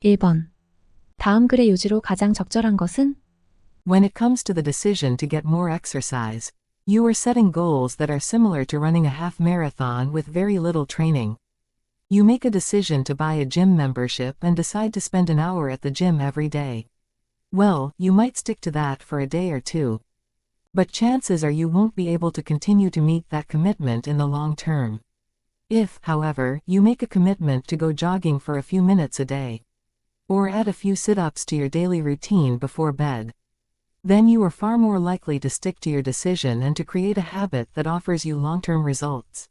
1번. 다음 글의 요지로 가장 적절한 것은? When it comes to the decision to get more exercise, you are setting goals that are similar to running a half marathon with very little training. You make a decision to buy a gym membership and decide to spend an hour at the gym every day. Well, you might stick to that for a day or two. But chances are you won't be able to continue to meet that commitment in the long term. If, however, you make a commitment to go jogging for a few minutes a day, or add a few sit-ups to your daily routine before bed, then you are far more likely to stick to your decision and to create a habit that offers you long-term results.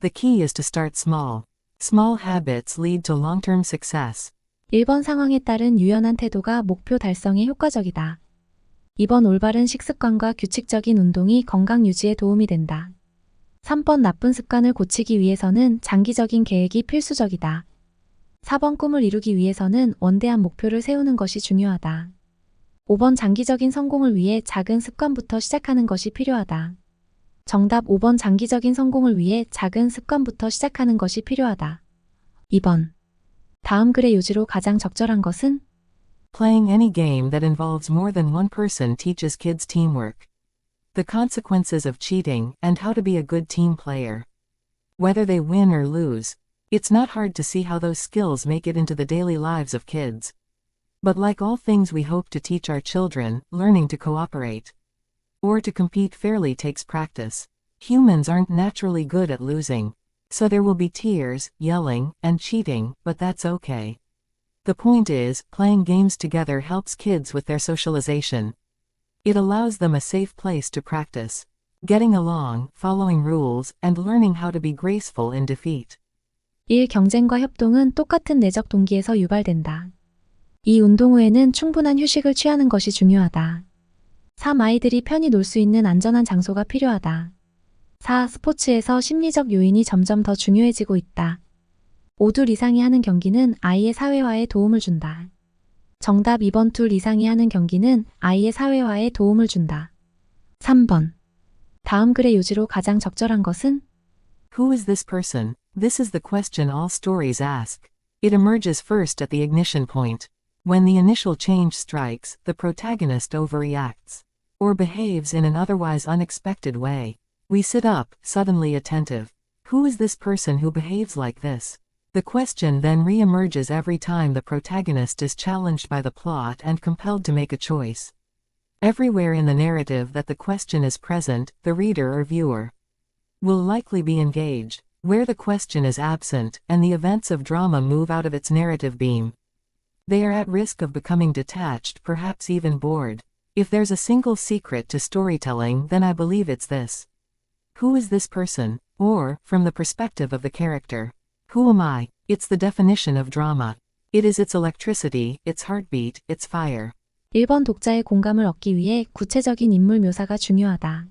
The key is to start small. Small habits lead to long-term success. 1번 상황에 따른 유연한 태도가 목표 달성에 효과적이다. 2번 올바른 식습관과 규칙적인 운동이 건강 유지에 도움이 된다. 3번 나쁜 습관을 고치기 위해서는 장기적인 계획이 필수적이다. 4번 꿈을 이루기 위해서는 원대한 목표를 세우는 것이 중요하다. 5번 장기적인 성공을 위해 작은 습관부터 시작하는 것이 필요하다. 정답 5번 장기적인 성공을 위해 작은 습관부터 시작하는 것이 필요하다. 2번. 다음 글의 요지로 가장 적절한 것은? Playing any game that involves more than one person teaches kids teamwork, the consequences of cheating, and how to be a good team player. Whether they win or lose, it's not hard to see how those skills make it into the daily lives of kids. But like all things we hope to teach our children, learning to cooperate or to compete fairly takes practice. Humans aren't naturally good at losing, so there will be tears, yelling, and cheating, but that's okay. The point is, playing games together helps kids with their socialization. It allows them a safe place to practice getting along, following rules, and learning how to be graceful in defeat. 1. 경쟁과 협동은 똑같은 내적 동기에서 유발된다. 2. 운동 후에는 충분한 휴식을 취하는 것이 중요하다. 3. 아이들이 편히 놀 수 있는 안전한 장소가 필요하다. 4. 스포츠에서 심리적 요인이 점점 더 중요해지고 있다. 5. 둘 이상이 하는 경기는 아이의 사회화에 도움을 준다. 정답 2번 둘 이상이 하는 경기는 아이의 사회화에 도움을 준다. 3번. 다음 글의 요지로 가장 적절한 것은? Who is this person? This is the question all stories ask. It emerges first at the ignition point. When the initial change strikes, the protagonist overreacts or behaves in an otherwise unexpected way. We sit up, suddenly attentive. Who is this person who behaves like this? The question then re-emerges every time the protagonist is challenged by the plot and compelled to make a choice. Everywhere in the narrative that the question is present, the reader or viewer will likely be engaged. Where the question is absent, and the events of drama move out of its narrative beam, they are at risk of becoming detached, perhaps even bored. If there's a single secret to storytelling, then I believe it's this. Who is this person? Or, from the perspective of the character, who am I? It's the definition of drama. It is its electricity, its heartbeat, its fire. 1번 독자의 공감을 얻기 위해 구체적인 인물 묘사가 중요하다.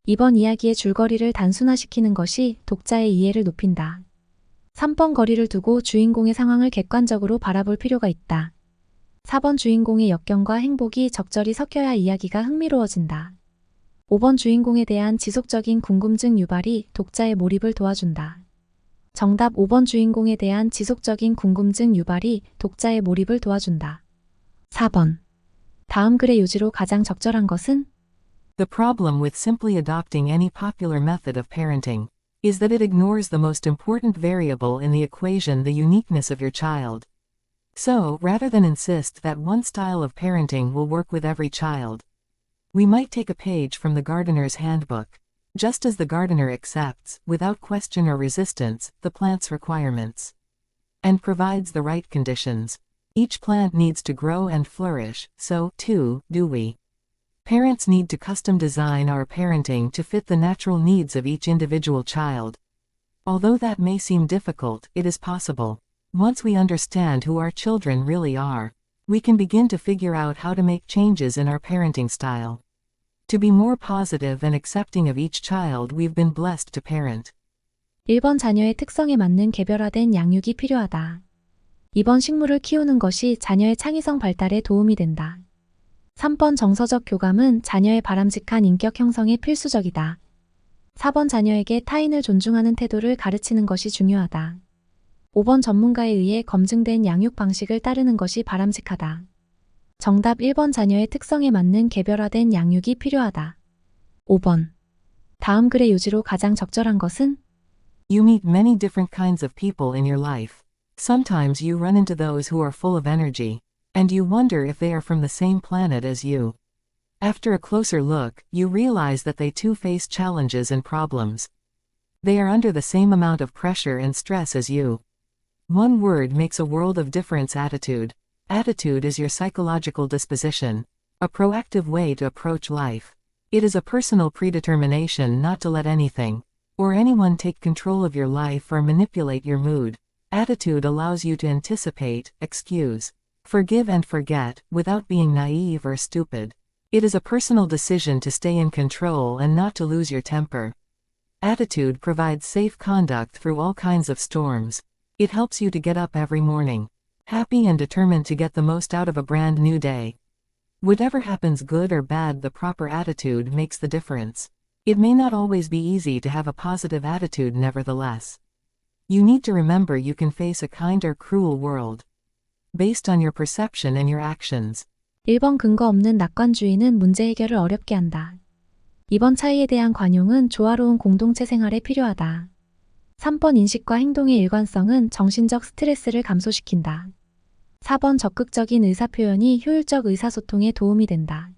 2번 이야기의 줄거리를 단순화시키는 것이 독자의 이해를 높인다. 3번 거리를 두고 주인공의 상황을 객관적으로 바라볼 필요가 있다. 4번 주인공의 역경과 행복이 적절히 섞여야 이야기가 흥미로워진다. 5번 주인공에 대한 지속적인 궁금증 유발이 독자의 몰입을 도와준다. 정답 5번 주인공에 대한 지속적인 궁금증 유발이 독자의 몰입을 도와준다. 4번. 다음 글의 요지로 가장 적절한 것은? The problem with simply adopting any popular method of parenting is that it ignores the most important variable in the equation, the uniqueness of your child. So, rather than insist that one style of parenting will work with every child, we might take a page from the gardener's handbook, just as the gardener accepts, without question or resistance, the plant's requirements and provides the right conditions. Each plant needs to grow and flourish, so, too, do we. Parents need to custom design our parenting to fit the natural needs of each individual child. Although that may seem difficult, it is possible. Once we understand who our children really are, we can begin to figure out how to make changes in our parenting style to be more positive and accepting of each child we've been blessed to parent. 1번 자녀의 특성에 맞는 개별화된 양육이 필요하다. 2번 식물을 키우는 것이 자녀의 창의성 발달에 도움이 된다. 3번 정서적 교감은 자녀의 바람직한 인격 형성에 필수적이다. 4번 자녀에게 타인을 존중하는 태도를 가르치는 것이 중요하다. 5번 전문가에 의해 검증된 양육 방식을 따르는 것이 바람직하다. 정답 1번 자녀의 특성에 맞는 개별화된 양육이 필요하다. 5번. 다음 글의 요지로 가장 적절한 것은? You meet many different kinds of people in your life. Sometimes you run into those who are full of energy, and you wonder if they are from the same planet as you. After a closer look, you realize that they too face challenges and problems. They are under the same amount of pressure and stress as you. One word makes a world of difference: attitude. Attitude is your psychological disposition, a proactive way to approach life. It is a personal predetermination not to let anything, or anyone take control of your life or manipulate your mood. Attitude allows you to anticipate, excuse, forgive and forget, without being naive or stupid. It is a personal decision to stay in control and not to lose your temper. Attitude provides safe conduct through all kinds of storms. It helps you to get up every morning, happy and determined to get the most out of a brand new day. Whatever happens, good or bad, the proper attitude makes the difference. It may not always be easy to have a positive attitude, nevertheless. You need to remember you can face a kind or cruel world, based on your perception and your actions. 1번 근거 없는 낙관주의는 문제 해결을 어렵게 한다. 2번 차이에 대한 관용은 조화로운 공동체 생활에 필요하다. 3번 인식과 행동의 일관성은 정신적 스트레스를 감소시킨다. 4번 적극적인 의사표현이 효율적 의사소통에 도움이 된다.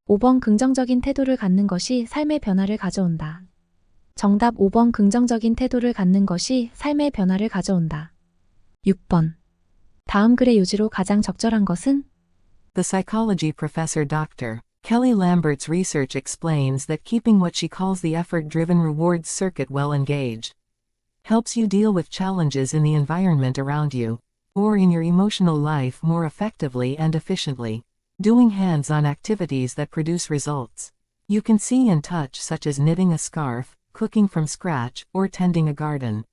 5번 긍정적인 태도를 갖는 것이 삶의 변화를 가져온다. 정답 5번 긍정적인 태도를 갖는 것이 삶의 변화를 가져온다. 6번. 다음 글의 요지로 가장 적절한 것은? The psychology professor Dr. Kelly Lambert's research explains that keeping what she calls the effort-driven rewards circuit well engaged helps you deal with challenges in the environment around you, or in your emotional life, more effectively and efficiently. Doing hands-on activities that produce results you can see and touch, such as knitting a scarf, cooking from scratch, or tending a garden,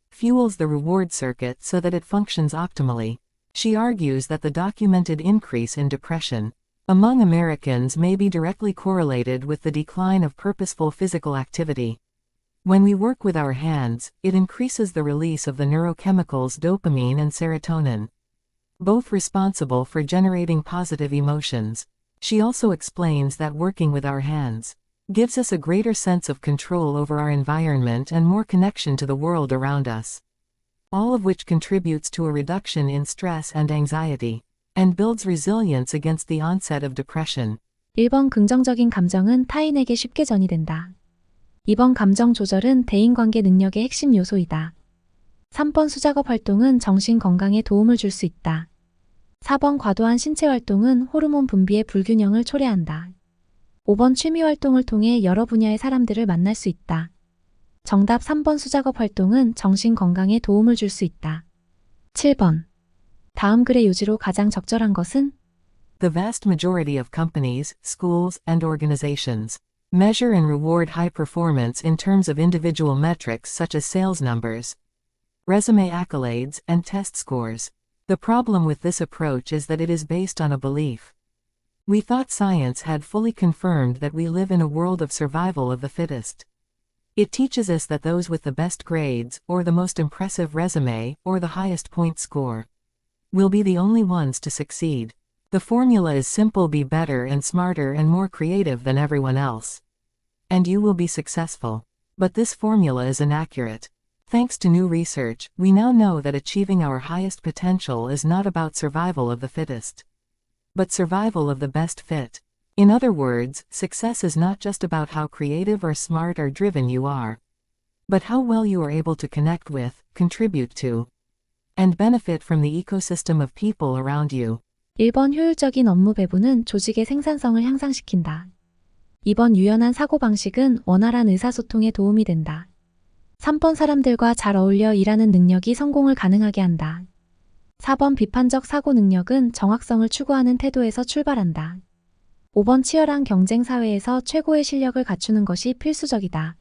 fuels the reward circuit so that it functions optimally. She argues that the documented increase in depression among Americans may be directly correlated with the decline of purposeful physical activity. When we work with our hands, it increases the release of the neurochemicals dopamine and serotonin, both responsible for generating positive emotions. She also explains that working with our hands gives us a greater sense of control over our environment and more connection to the world around us, all of which contributes to a reduction in stress and anxiety, and builds resilience against the onset of depression. 1번 긍정적인 감정은 타인에게 쉽게 전이된다. 2번 감정 조절은 대인관계 능력의 핵심 요소이다. 3번 수작업 활동은 정신 건강에 도움을 줄 수 있다. 4번 과도한 신체 활동은 호르몬 분비의 불균형을 초래한다. 5번 취미 활동을 통해 여러 분야의 사람들을 만날 수 있다. 정답 3번 수작업 활동은 정신 건강에 도움을 줄 수 있다. 7번. 다음 글의 요지로 가장 적절한 것은? The vast majority of companies, schools, and organizations measure and reward high performance in terms of individual metrics such as sales numbers, resume accolades, and test scores. The problem with this approach is that it is based on a belief. We thought science had fully confirmed that we live in a world of survival of the fittest. It teaches us that those with the best grades, or the most impressive resume, or the highest point score, will be the only ones to succeed. The formula is simple: be better and smarter and more creative than everyone else, and you will be successful. But this formula is inaccurate. Thanks to new research, we now know that achieving our highest potential is not about survival of the fittest, but survival of the best fit. In other words, success is not just about how creative or smart or driven you are, but how well you are able to connect with, contribute to, and benefit from the ecosystem of people around you. 1번 효율적인 업무 배분은 조직의 생산성을 향상시킨다. 2번 유연한 사고방식은 원활한 의사소통에 도움이 된다. 3번 사람들과 잘 어울려 일하는 능력이 성공을 가능하게 한다. 4번 비판적 사고 능력은 정확성을 추구하는 태도에서 출발한다. 5번 치열한 경쟁 사회에서 최고의 실력을 갖추는 것이 필수적이다.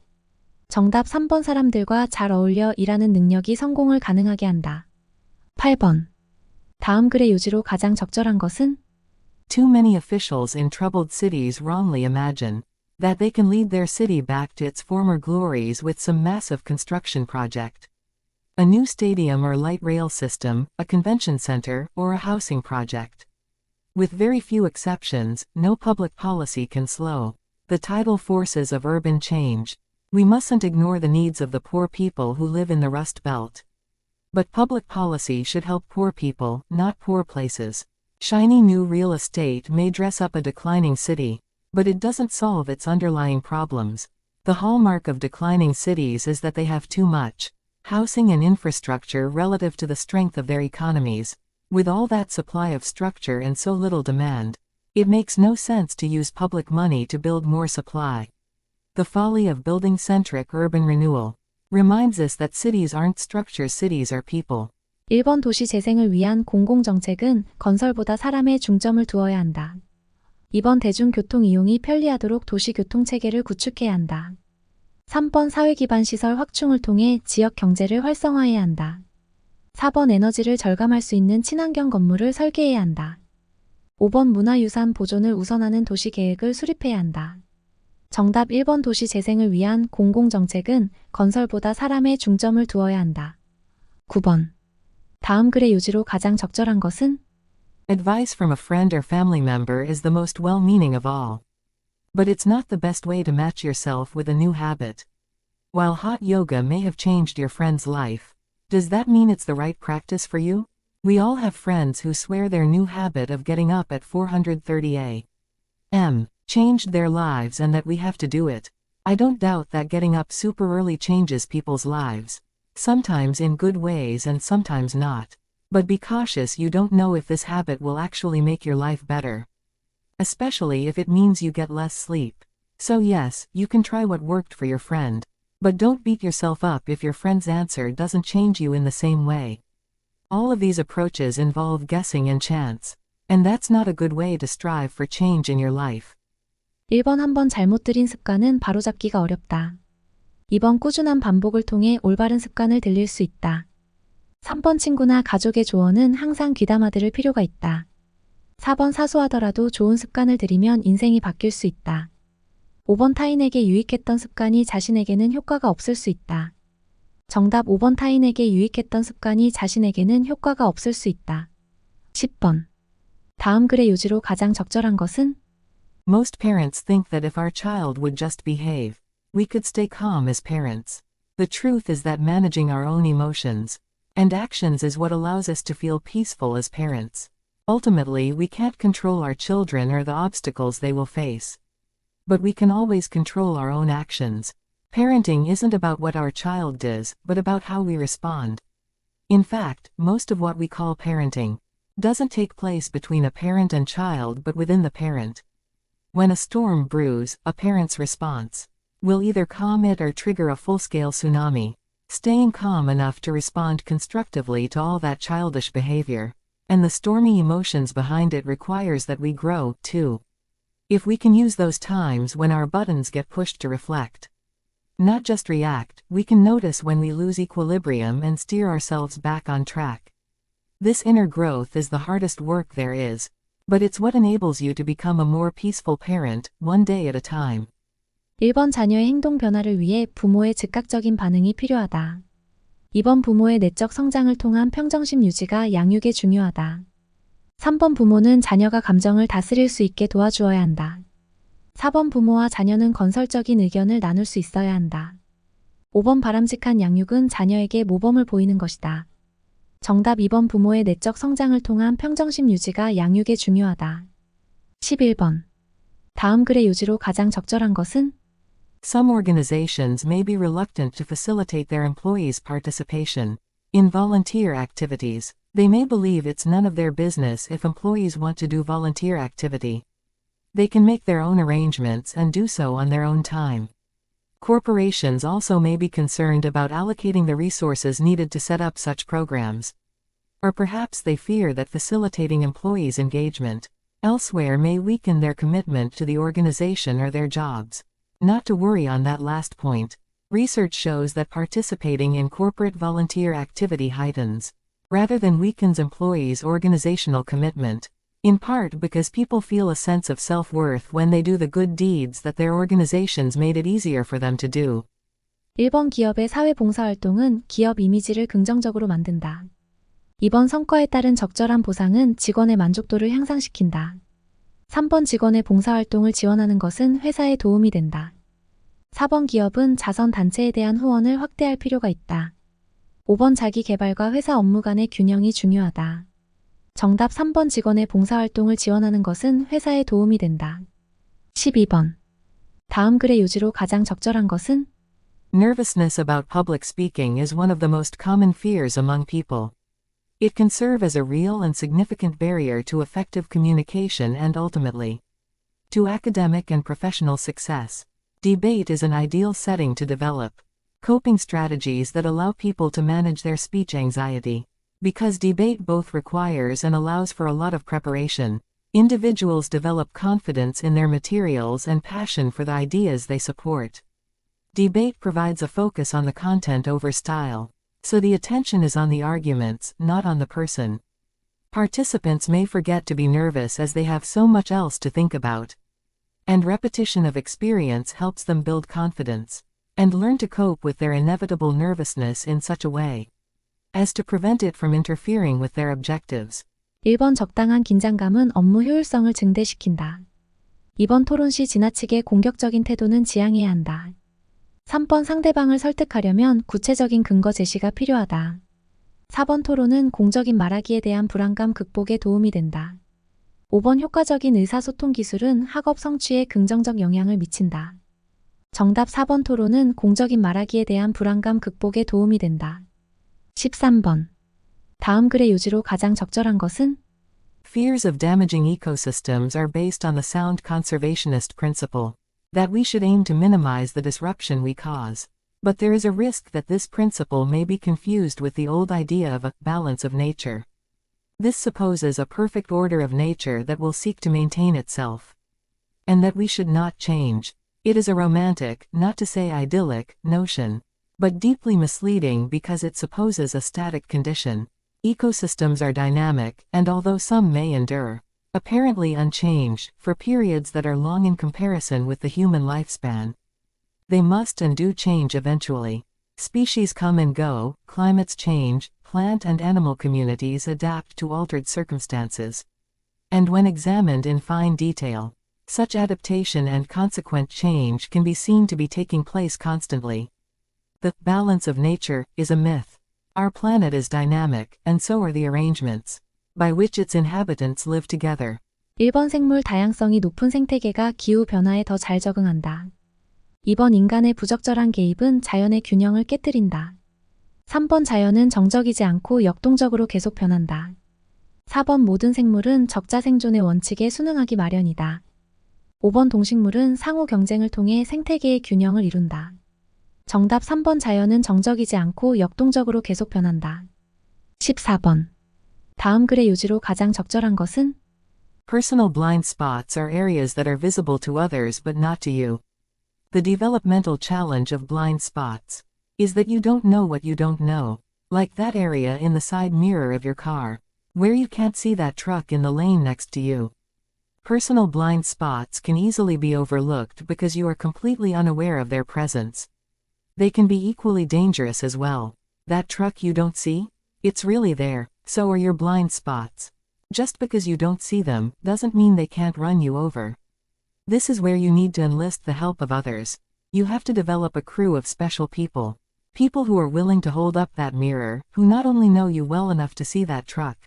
정답 3번 사람들과 잘 어울려 일하는 능력이 성공을 가능하게 한다. 8번. 다음 글의 요지로 가장 적절한 것은? Too many officials in troubled cities wrongly imagine that they can lead their city back to its former glories with some massive construction project. A new stadium or light rail system, a convention center, or a housing project. With very few exceptions, no public policy can slow the tidal forces of urban change. We mustn't ignore the needs of the poor people who live in the Rust Belt. But public policy should help poor people, not poor places. Shiny new real estate may dress up a declining city, but it doesn't solve its underlying problems. The hallmark of declining cities is that they have too much housing and infrastructure relative to the strength of their economies. With all that supply of structure and so little demand, it makes no sense to use public money to build more supply. The folly of building-centric urban renewal reminds us that cities aren't structures, cities are people. 1번 도시 재생을 위한 공공정책은 건설보다 사람에 중점을 두어야 한다. 2번 대중교통 이용이 편리하도록 도시교통체계를 구축해야 한다. 3번 사회기반 시설 확충을 통해 지역 경제를 활성화해야 한다. 4번 에너지를 절감할 수 있는 친환경 건물을 설계해야 한다. 5번 문화유산 보존을 우선하는 도시계획을 수립해야 한다. 정답 1번 도시 재생을 위한 공공정책은 건설보다 사람에 중점을 두어야 한다. 9번. 다음 글의 요지로 가장 적절한 것은? Advice from a friend or family member is the most well-meaning of all. But it's not the best way to match yourself with a new habit. While hot yoga may have changed your friend's life, does that mean it's the right practice for you? We all have friends who swear their new habit of getting up at 4:30 a.m. changed their lives and that we have to do it. I don't doubt that getting up super early changes people's lives. Sometimes in good ways and sometimes not. But be cautious, you don't know if this habit will actually make your life better. Especially if it means you get less sleep. So yes, you can try what worked for your friend. But don't beat yourself up if your friend's answer doesn't change you in the same way. All of these approaches involve guessing and chance. And that's not a good way to strive for change in your life. 1번 한 번 잘못 들인 습관은 바로잡기가 어렵다. 2번 꾸준한 반복을 통해 올바른 습관을 들릴 수 있다. 3번 친구나 가족의 조언은 항상 귀담아 들을 필요가 있다. 4번 사소하더라도 좋은 습관을 들이면 인생이 바뀔 수 있다. 5번 타인에게 유익했던 습관이 자신에게는 효과가 없을 수 있다. 정답 5번 타인에게 유익했던 습관이 자신에게는 효과가 없을 수 있다. 10번. 다음 글의 요지로 가장 적절한 것은? Most parents think that if our child would just behave, we could stay calm as parents. The truth is that managing our own emotions and actions is what allows us to feel peaceful as parents. Ultimately, we can't control our children or the obstacles they will face. But we can always control our own actions. Parenting isn't about what our child does, but about how we respond. In fact, most of what we call parenting doesn't take place between a parent and child but within the parent. When a storm brews, a parent's response will either calm it or trigger a full-scale tsunami. Staying calm enough to respond constructively to all that childish behavior and the stormy emotions behind it requires that we grow, too. If we can use those times when our buttons get pushed to reflect, not just react, we can notice when we lose equilibrium and steer ourselves back on track. This inner growth is the hardest work there is, but it's what enables you to become a more peaceful parent, one day at a time. 1번 자녀의 행동 변화를 위해 부모의 즉각적인 반응이 필요하다. 2번 부모의 내적 성장을 통한 평정심 유지가 양육에 중요하다. 3번 부모는 자녀가 감정을 다스릴 수 있게 도와주어야 한다. 4번 부모와 자녀는 건설적인 의견을 나눌 수 있어야 한다. 5번 바람직한 양육은 자녀에게 모범을 보이는 것이다. 정답 2번 부모의 내적 성장을 통한 평정심 유지가 양육에 중요하다. 11번. 다음 글의 요지로 가장 적절한 것은? Some organizations may be reluctant to facilitate their employees' participation in volunteer activities. They may believe it's none of their business if employees want to do volunteer activity. They can make their own arrangements and do so on their own time. Corporations also may be concerned about allocating the resources needed to set up such programs. Or perhaps they fear that facilitating employees' engagement elsewhere may weaken their commitment to the organization or their jobs. Not to worry on that last point. Research shows that participating in corporate volunteer activity heightens, rather than weakens employees' organizational commitment, in part because people feel a sense of self-worth when they do the good deeds that their organizations made it easier for them to do. 1번 기업의 사회봉사활동은 기업 이미지를 긍정적으로 만든다. 2번 성과에 따른 적절한 보상은 직원의 만족도를 향상시킨다. 3번 직원의 봉사활동을 지원하는 것은 회사에 도움이 된다. 4번 기업은 자선단체에 대한 후원을 확대할 필요가 있다. 5번 자기 개발과 회사 업무 간의 균형이 중요하다. 정답 3번 직원의 봉사활동을 지원하는 것은 회사에 도움이 된다. 12번. 다음 글의 요지로 가장 적절한 것은? Nervousness about public speaking is one of the most common fears among people. It can serve as a real and significant barrier to effective communication and ultimately to academic and professional success. Debate is an ideal setting to develop coping strategies that allow people to manage their speech anxiety. Because debate both requires and allows for a lot of preparation, individuals develop confidence in their materials and passion for the ideas they support. Debate provides a focus on the content over style, so the attention is on the arguments, not on the person. Participants may forget to be nervous as they have so much else to think about. And repetition of experience helps them build confidence, and learn to cope with their inevitable nervousness in such a way as to prevent it from interfering with their objectives. 1번 적당한 긴장감은 업무 효율성을 증대시킨다. 2번 토론 시 지나치게 공격적인 태도는 지양해야 한다. 3번 상대방을 설득하려면 구체적인 근거 제시가 필요하다. 4번 토론은 공적인 말하기에 대한 불안감 극복에 도움이 된다. 5번 효과적인 의사소통 기술은 학업 성취에 긍정적 영향을 미친다. 정답 4번 토론은 공적인 말하기에 대한 불안감 극복에 도움이 된다. 13번. 다음 글의 요지로 가장 적절한 것은? Fears of damaging ecosystems are based on the sound conservationist principle that we should aim to minimize the disruption we cause. But there is a risk that this principle may be confused with the old idea of a balance of nature. This supposes a perfect order of nature that will seek to maintain itself, and that we should not change. It is a romantic, not to say idyllic, notion, but deeply misleading because it supposes a static condition. Ecosystems are dynamic, and although some may endure, apparently unchanged, for periods that are long in comparison with the human lifespan, they must and do change eventually. Species come and go, climates change, plant and animal communities adapt to altered circumstances. And when examined in fine detail, such adaptation and consequent change can be seen to be taking place constantly. The balance of nature is a myth. Our planet is dynamic, and so are the arrangements by which its inhabitants live together. 1번 생물 다양성이 높은 생태계가 기후 변화에 더 잘 적응한다. 2번 인간의 부적절한 개입은 자연의 균형을 깨뜨린다. 3번 자연은 정적이지 않고 역동적으로 계속 변한다. 4번 모든 생물은 적자 생존의 원칙에 순응하기 마련이다. 5번 동식물은 상호 경쟁을 통해 생태계의 균형을 이룬다. 정답 3번 자연은 정적이지 않고 역동적으로 계속 변한다. 14번. 다음 글의 요지로 가장 적절한 것은? Personal blind spots are areas that are visible to others but not to you. The developmental challenge of blind spots is that you don't know what you don't know, like that area in the side mirror of your car, where you can't see that truck in the lane next to you. Personal blind spots can easily be overlooked because you are completely unaware of their presence. They can be equally dangerous as well. That truck you don't see? It's really there, so are your blind spots. Just because you don't see them doesn't mean they can't run you over. This is where you need to enlist the help of others. You have to develop a crew of special people. People who are willing to hold up that mirror, who not only know you well enough to see that truck,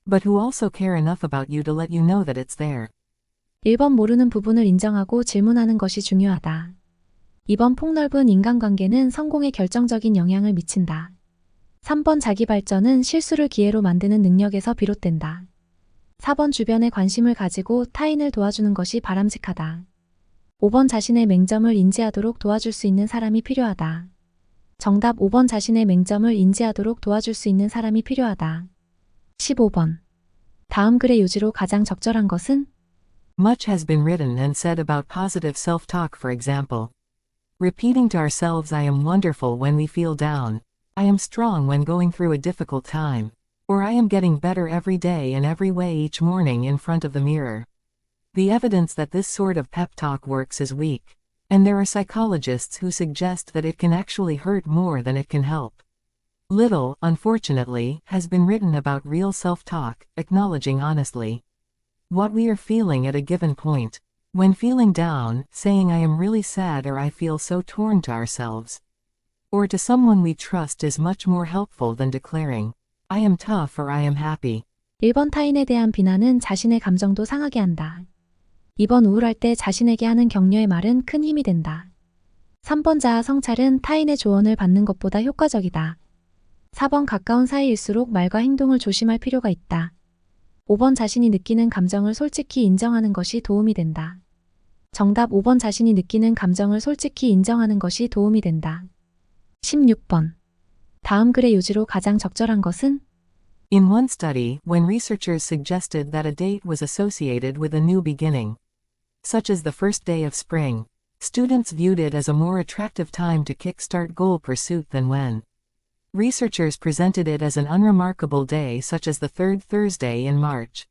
but who also care enough about you to let you know that it's there. 1번 모르는 부분을 인정하고 질문하는 것이 중요하다. 2번 폭넓은 인간관계는 성공에 결정적인 영향을 미친다. 3번 자기 발전은 실수를 기회로 만드는 능력에서 비롯된다. 4번 주변에 관심을 가지고 타인을 도와주는 것이 바람직하다. 5번 자신의 맹점을 인지하도록 도와줄 수 있는 사람이 필요하다. 정답 5번 자신의 맹점을 인지하도록 도와줄 수 있는 사람이 필요하다. 15번. 다음 글의 요지로 가장 적절한 것은? Much has been written and said about positive self-talk, for example. Repeating to ourselves, I am wonderful when we feel down. I am strong when going through a difficult time. Or I am getting better every day in every way each morning in front of the mirror. The evidence that this sort of pep talk works is weak, And there are psychologists who suggest that it can actually hurt more than it can help. Little, unfortunately, has been written about real self-talk, acknowledging honestly what we are feeling at a given point. When feeling down, saying I am really sad or I feel so torn to ourselves or to someone we trust is much more helpful than declaring I am tough or I am happy. 1번 타인에 대한 비난은 자신의 감정도 상하게 한다. 2번 우울할 때 자신에게 하는 격려의 말은 큰 힘이 된다. 3번 자아 성찰은 타인의 조언을 받는 것보다 효과적이다. 4번 가까운 사이일수록 말과 행동을 조심할 필요가 있다. 5번 자신이 느끼는 감정을 솔직히 인정하는 것이 도움이 된다. 정답 5번 자신이 느끼는 감정을 솔직히 인정하는 것이 도움이 된다. 16번. 다음 글의 요지로 가장 적절한 것은? In one study, when researchers suggested that a date was associated with a new beginning, such as the first day of spring, students viewed it as a more attractive time to kickstart goal pursuit than when researchers presented it as an unremarkable day such as the third Thursday in March.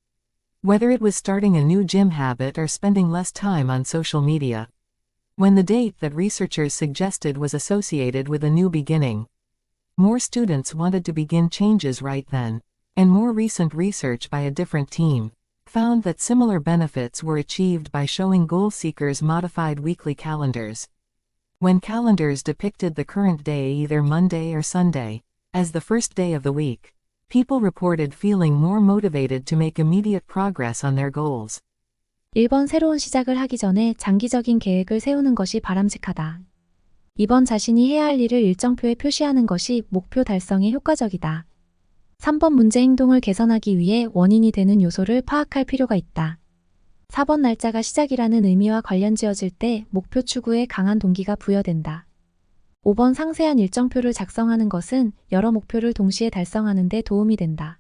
Whether it was starting a new gym habit or spending less time on social media. When the date that researchers suggested was associated with a new beginning, more students wanted to begin changes right then, and more recent research by a different team found that similar benefits were achieved by showing goal seekers modified weekly calendars. When calendars depicted the current day, either Monday or Sunday, as the first day of the week, people reported feeling more motivated to make immediate progress on their goals. 1번 새로운 시작을 하기 전에 장기적인 계획을 세우는 것이 바람직하다. 2번 자신이 해야 할 일을 일정표에 표시하는 것이 목표 달성에 효과적이다. 3번 문제 행동을 개선하기 위해 원인이 되는 요소를 파악할 필요가 있다. 4번 날짜가 시작이라는 의미와 관련 지어질 때 목표 추구에 강한 동기가 부여된다. 5번 상세한 일정표를 작성하는 것은 여러 목표를 동시에 달성하는 데 도움이 된다.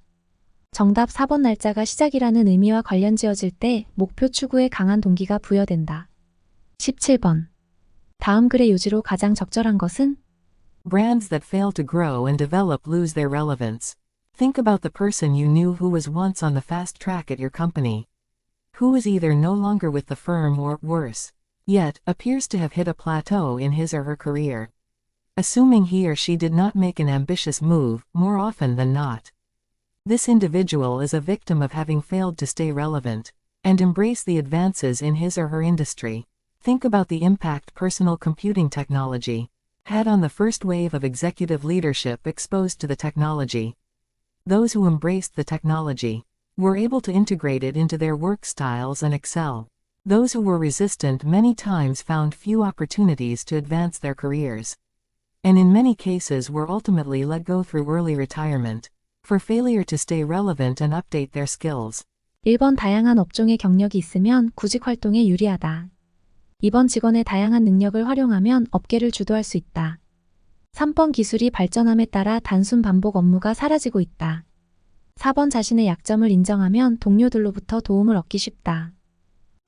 정답 4번 날짜가 시작이라는 의미와 관련 지어질 때 목표 추구에 강한 동기가 부여된다. 17번. 다음 글의 요지로 가장 적절한 것은? Brands that fail to grow and develop lose their relevance. Think about the person you knew who was once on the fast track at your company, who is either no longer with the firm or, worse yet, appears to have hit a plateau in his or her career. Assuming he or she did not make an ambitious move, more often than not, this individual is a victim of having failed to stay relevant and embrace the advances in his or her industry. Think about the impact personal computing technology had on the first wave of executive leadership exposed to the technology. Those who embraced the technology were able to integrate it into their work styles and excel. Those who were resistant many times found few opportunities to advance their careers, and in many cases were ultimately let go through early retirement for failure to stay relevant and update their skills. 1번 다양한 업종의 경력이 있으면 구직 활동에 유리하다. 2번 직원의 다양한 능력을 활용하면 업계를 주도할 수 있다. 3번 기술이 발전함에 따라 단순 반복 업무가 사라지고 있다. 4번 자신의 약점을 인정하면 동료들로부터 도움을 얻기 쉽다.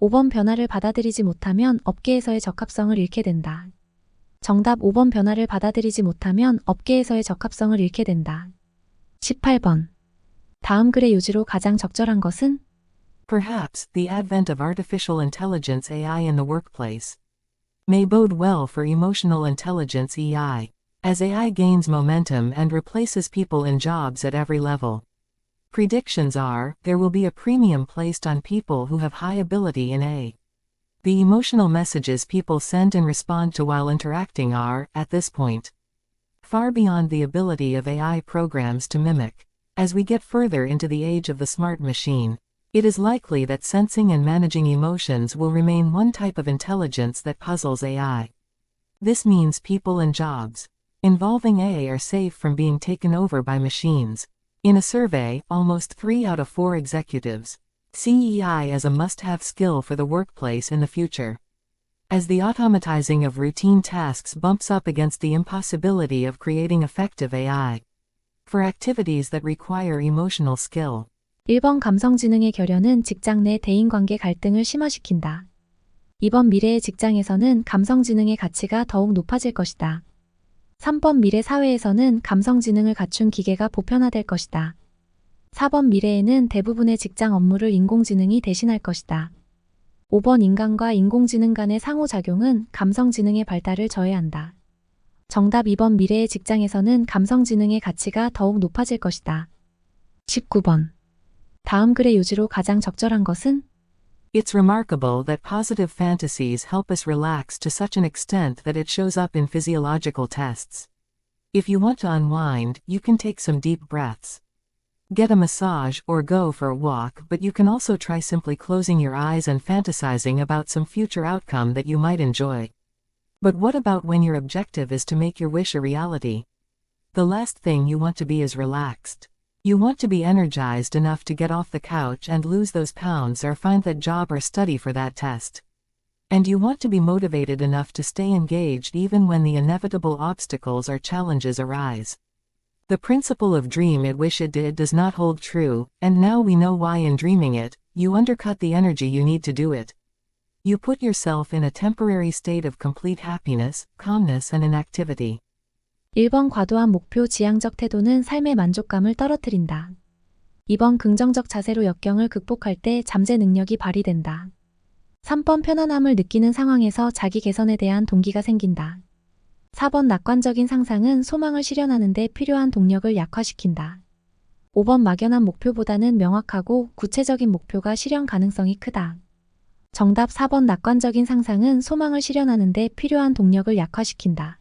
5번 변화를 받아들이지 못하면 업계에서의 적합성을 잃게 된다. 정답 5번 변화를 받아들이지 못하면 업계에서의 적합성을 잃게 된다. 18번. 다음 글의 요지로 가장 적절한 것은? Perhaps the advent of artificial intelligence AI in the workplace may bode well for emotional intelligence EI, as AI gains momentum and replaces people in jobs at every level. Predictions are, there will be a premium placed on people who have high ability in AI. The emotional messages people send and respond to while interacting are, at this point, far beyond the ability of AI programs to mimic. As we get further into the age of the smart machine, it is likely that sensing and managing emotions will remain one type of intelligence that puzzles AI. This means people and jobs involving AI are safe from being taken over by machines. In a survey, almost 3 out of 4 executives see AI as a must-have skill for the workplace in the future. As the automatizing of routine tasks bumps up against the impossibility of creating effective AI for activities that require emotional skill. 1번 감성지능의 결여는 직장 내 대인관계 갈등을 심화시킨다. 2번 미래의 직장에서는 감성지능의 가치가 더욱 높아질 것이다. 3번 미래 사회에서는 감성지능을 갖춘 기계가 보편화될 것이다. 4번 미래에는 대부분의 직장 업무를 인공지능이 대신할 것이다. 5번 인간과 인공지능 간의 상호작용은 감성지능의 발달을 저해한다. 정답 2번 미래의 직장에서는 감성지능의 가치가 더욱 높아질 것이다. 19번. 다음 글의 요지로 가장 적절한 것은? It's remarkable that positive fantasies help us relax to such an extent that it shows up in physiological tests. If you want to unwind, you can take some deep breaths. Get a massage or go for a walk, but you can also try simply closing your eyes and fantasizing about some future outcome that you might enjoy. But what about when your objective is to make your wish a reality? The last thing you want to be is relaxed. You want to be energized enough to get off the couch and lose those pounds or find that job or study for that test. And you want to be motivated enough to stay engaged even when the inevitable obstacles or challenges arise. The principle of dream it wish it did does not hold true, and now we know why in dreaming it, you undercut the energy you need to do it. You put yourself in a temporary state of complete happiness, calmness and inactivity. 1번 과도한 목표 지향적 태도는 삶의 만족감을 떨어뜨린다. 2번 긍정적 자세로 역경을 극복할 때 잠재 능력이 발휘된다. 3번 편안함을 느끼는 상황에서 자기 개선에 대한 동기가 생긴다. 4번 낙관적인 상상은 소망을 실현하는 데 필요한 동력을 약화시킨다. 5번 막연한 목표보다는 명확하고 구체적인 목표가 실현 가능성이 크다. 정답 4번 낙관적인 상상은 소망을 실현하는 데 필요한 동력을 약화시킨다.